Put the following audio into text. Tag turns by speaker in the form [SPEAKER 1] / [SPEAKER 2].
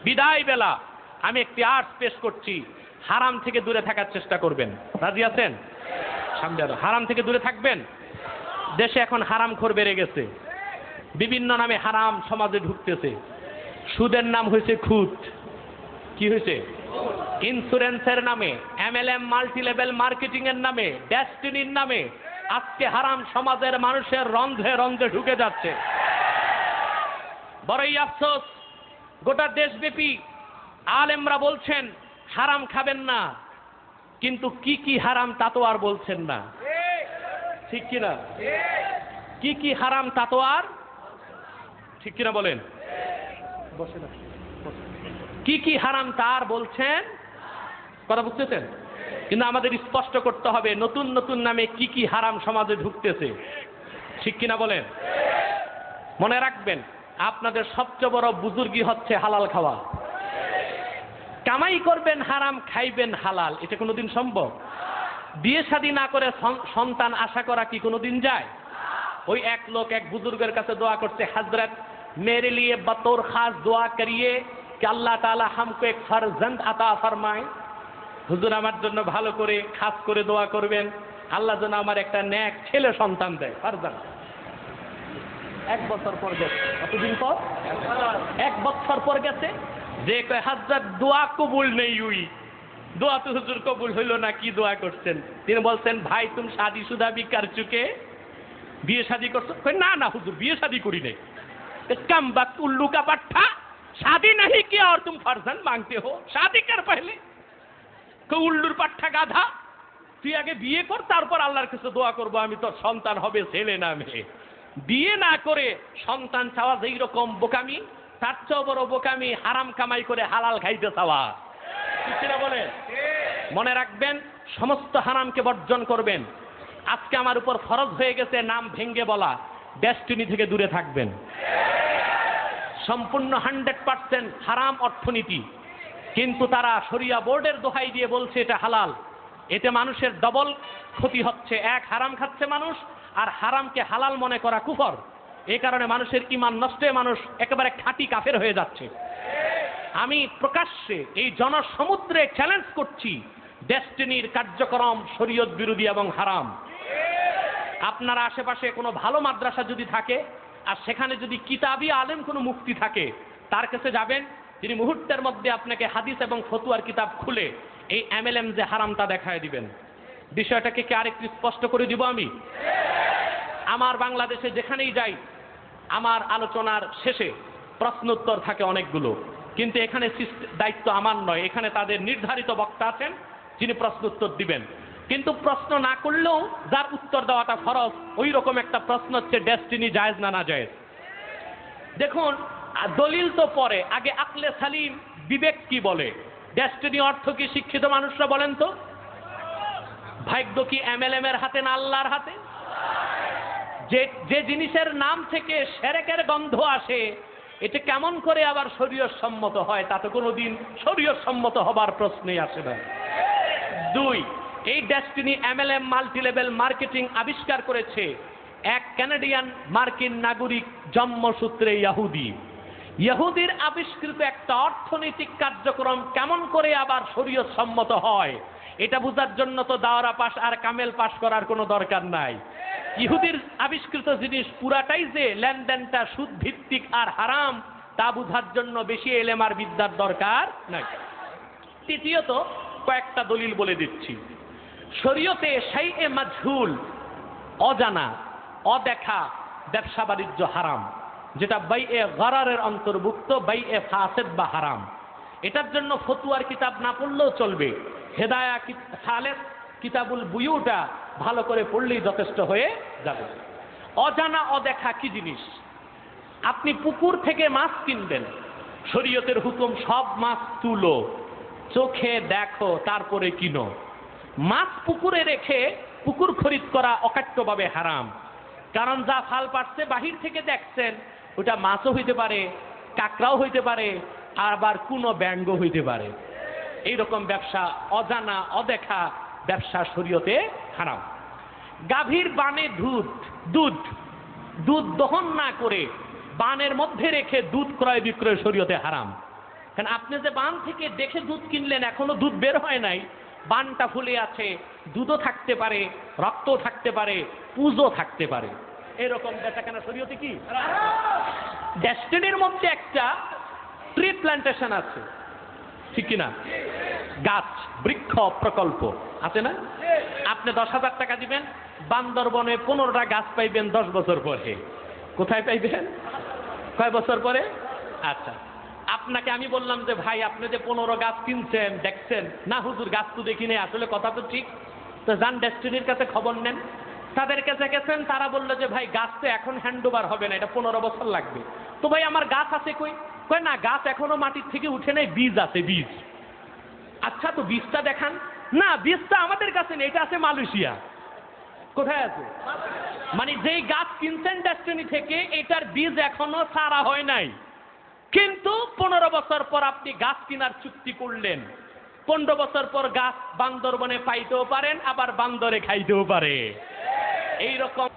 [SPEAKER 1] বিদায় বেলা আমি একটি আর্টস পেশ করছি, হারাম থেকে দূরে থাকার চেষ্টা করবেন। রাজি আছেন? সামনে আরো হারাম থেকে দূরে থাকবেন। দেশে এখন হারামখোর বেড়ে গেছে, বিভিন্ন নামে হারাম সমাজে ঢুকতেছে। সুদের নাম হয়েছে খুদ, কি হয়েছে? ইন্স্যুরেন্সের নামে, MLM মাল্টি লেভেল মার্কেটিং এর নামে, ডেস্টিনির নামে আজকে হারাম সমাজের মানুষের রন্ধ্রে রন্ধ্রে ঢুকে যাচ্ছে। বড়ই আফসোস, গোটা দেশব্যাপী আলেমরা বলছেন হারাম খাবেন না, কিন্তু কি কি হারাম তা তো আর বলছেন না, ঠিক কিনা? কি কি হারাম তা তো আর, ঠিক কিনা বলেন? বসে না, কি কি হারাম তার বলছেন, কথা বুঝতেছেন? কিন্তু আমাদের স্পষ্ট করতে হবে নতুন নতুন নামে কি কি হারাম সমাজে ঢুকতেছে, ঠিক কিনা বলেন? মনে রাখবেন, আপনাদের সবচেয়ে বড় বুজুর্গি হচ্ছে হালাল খাওয়া। কামাই করবেন হারাম, খাইবেন হালাল, এটা কোনোদিন সম্ভব? বিয়ে শাদী না করে সন্তান আশা করা কি কোনোদিন যায়? ওই এক লোক এক বুজুর্গের কাছে দোয়া করছে, হযরত मेरे लिए बतौर खास दुआ करिए कि अल्लाह ताला हमको एक फर्जंद अता फरमाए। হুজুর আমার জন্য ভালো করে খাস করে দোয়া করবেন, আল্লাহ যেন আমার একটা নেক ছেলে সন্তান দেয়, ফারজান্দ। 1 বছর পর গেছে, কতদিন পর? 1 বছর পর গেছে, যে কয় হযরত দোয়া কবুল নেই হুই। দোয়া তো হুজুর কবুল হইল না, কি দোয়া করছেন? তিনি বলছেন, ভাই তুমি শাদীशुदा भी कर चुके, বিয়ে শাদী করছো? না না হুজুর, বিয়ে শাদী করি নাই। कम वक्त उल्लू का पट्टा, शादी नहीं किया और तुम फर्जंद मांगते हो, शादी कर पहले। উল্লুর পাঠা গাধা, তুই আগে বিয়ে কর, তারপর আল্লাহর কাছে দোয়া করবো আমি তোর সন্তান হবে ছেলে না মেয়ে। বিয়ে না করে সন্তান চাওয়া যেই রকম বোকামি, তার চেয়েও বড় বোকামি হারাম কামাই করে হালাল খাইতে চাওয়া, ঠিক না বলে? মনে রাখবেন, সমস্ত হারামকে বর্জন করবেন। আজকে আমার উপর ফরজ হয়ে গেছে নাম ভেঙ্গে বলা, ডেস্টিনি থেকে দূরে থাকবেন। সম্পূর্ণ 100% হারাম অর্থনীতি, কিন্তু তারা শরিয়া বোর্ডের দোহাই দিয়ে বলছে এটা হালাল। এতে মানুষের ডবল ক্ষতি হচ্ছে, এক হারাম খাচ্ছে মানুষ, আর হারামকে হালাল মনে করা কুফর। এই কারণে মানুষের ঈমান নষ্ট হয়ে মানুষ একেবারে খাঁটি কাফের হয়ে যাচ্ছে। আমি প্রকাশ্যে এই জনসমুদ্রে চ্যালেঞ্জ করছি, ডেস্টিনির কার্যক্রম শরীয়ত বিরোধী এবং হারাম। আপনার আশেপাশে কোনো ভালো মাদ্রাসা যদি থাকে, আর সেখানে যদি কিতাবি আলেম কোনো মুফতি থাকে, তার কাছে যাবেন, তিনি মুহূর্তের মধ্যে আপনাকে হাদিস এবং ফতুয়ার কিতাব খুলে এই MLM যে হারামটা দেখায় দিবেন। বিষয়টাকে কি আরেকটু স্পষ্ট করে দিব আমি? আমার বাংলাদেশে যেখানেই যাই, আমার আলোচনার শেষে প্রশ্ন উত্তর থাকে অনেকগুলো, কিন্তু এখানে দায়িত্ব আমার নয়, এখানে তাদের নির্ধারিত বক্তা আছেন যিনি প্রশ্ন উত্তর দিবেন। কিন্তু প্রশ্ন না করলেও যার উত্তর দেওয়াটা ফরজ, ওই রকম একটা প্রশ্ন হচ্ছে ডেস্টিনি জায়েজ না না জায়েজ। দেখুন, দলিল তো পরে, আগে আকলে সালিম, বিবেক কি বলে। ডেস্টিনি অর্থ কি শিক্ষিত মানুষরা বলেন তো? ভাগ্য কি MLM এর হাতে না আল্লাহর হাতে? যে জিনিসের নাম থেকে শিরকের গন্ধ আসে, এটা কেমন করে আবার শরীয়ত সম্মত হয়? তা তো কোনোদিন শরীয়ত সম্মত হবার প্রশ্নই আসে না। 2, এই destiny MLM multi level marketing আবিষ্কার করেছে এক কানাডিয়ান মার্কিন নাগরিক, জন্মসূত্রে ইহুদি। ইহুদির আবিষ্কৃত একটা অর্থনৈতিক কার্যক্রম কেমন করে আবার শরীয়ত সম্মত হয়, এটা বোঝার জন্য তো দাওরা পাস আর কামেল পাস করার কোনো দরকার নাই। ইহুদির আবিষ্কৃত জিনিস পুরাটাই যে লেনদেনটা সুদ ভিত্তিক আর হারাম, তা বোঝার জন্য বেশি এলেম আর বিদ্যার দরকার নাই। তৃতীয়ত, কয়েকটা দলিল বলে দিচ্ছি। শরীয়তে শাইএ মাজহুল, অজানা, অদেখা ব্যবসা বাণিজ্য হারাম, যেটা বাইয়ে গরারের অন্তর্ভুক্ত, বাইয়ে ফাসেদ বা হারাম। এটার জন্য ফতুয়ার কিতাব না পড়লেও চলবে, হেদায়া খালেদ কিতাবুল বুয়ুটা ভালো করে পড়লেই যথেষ্ট হয়ে যাবে। অজানা অদেখা কি জিনিস? আপনি পুকুর থেকে মাছ কিনবেন, শরীয়তের হুকুম সব মাছ তুলো, চোখে দেখো, তারপরে কিনো। মাছ পুকুরে রেখে পুকুর খরিদ করা অকাট্যভাবে হারাম, কারণ যা ফাল পাচ্ছে বাহির থেকে দেখছেন, ওটা মাছও হইতে পারে, কাঁকড়াও হইতে পারে, আবার কোনো ব্যাঙ্গ হইতে পারে। এইরকম ব্যবসা, অজানা অদেখা ব্যবসা শরীয়তে হারাম। গাভীর বানে দুধ দহন না করে বানের মধ্যে রেখে দুধ ক্রয় বিক্রয় শরীয়তে হারাম, কারণ আপনি যে বান থেকে দেখে দুধ কিনলেন, এখনো দুধ বের হয় নাই, বানটা ফুলে আছে, দুধও থাকতে পারে, রক্তও থাকতে পারে, পুজো থাকতে পারে। এরকম বেচাকেনা শরীয়তে কি? ডেস্টিনির মধ্যে একটা ট্রি প্ল্যান্টেশন আছে, ঠিক কিনা? গাছ বৃক্ষ প্রকল্প আছে না? আপনি 10,000 টাকা দিবেন, বান্দরবনে 15টা গাছ পাইবেন 10 বছর পরে। কোথায় পাইবেন? কয় বছর পরে? আচ্ছা, আপনাকে আমি বললাম যে ভাই আপনি যে 15 গাছ কিনছেন, দেখছেন না? হুজুর গাছ তো দেখিনি, আসলে কথা তো ঠিক। তো যান ডেস্টিনির কাছে খবর নেন। তাদের কাছে গেছেন, তারা বললো যে ভাই গাছ তো এখন হ্যান্ড ওভার হবে না, এটা 15 বছর লাগবে। তো ভাই আমার গাছ আছে কই? কয় না, গাছ এখনো মাটির থেকে উঠে নেই, বীজ আছে, বীজ। আচ্ছা, তো বীজটা দেখান। না, বীজটা আমাদের কাছে নেই, এটা আছে মালয়েশিয়া। কোথায় আছে? মানে যেই গাছ কিনছেন ডেস্টিনি থেকে, এটার বীজ এখনো সারা হয় নাই, কিন্তু 15 বছর পর আপনি গাছ কেনার চুক্তি করলেন। 15 বছর পর গাছ বান্দরবনে পাইতেও পারেন, আবার বান্দরে খাইতেও পারে। এইরকম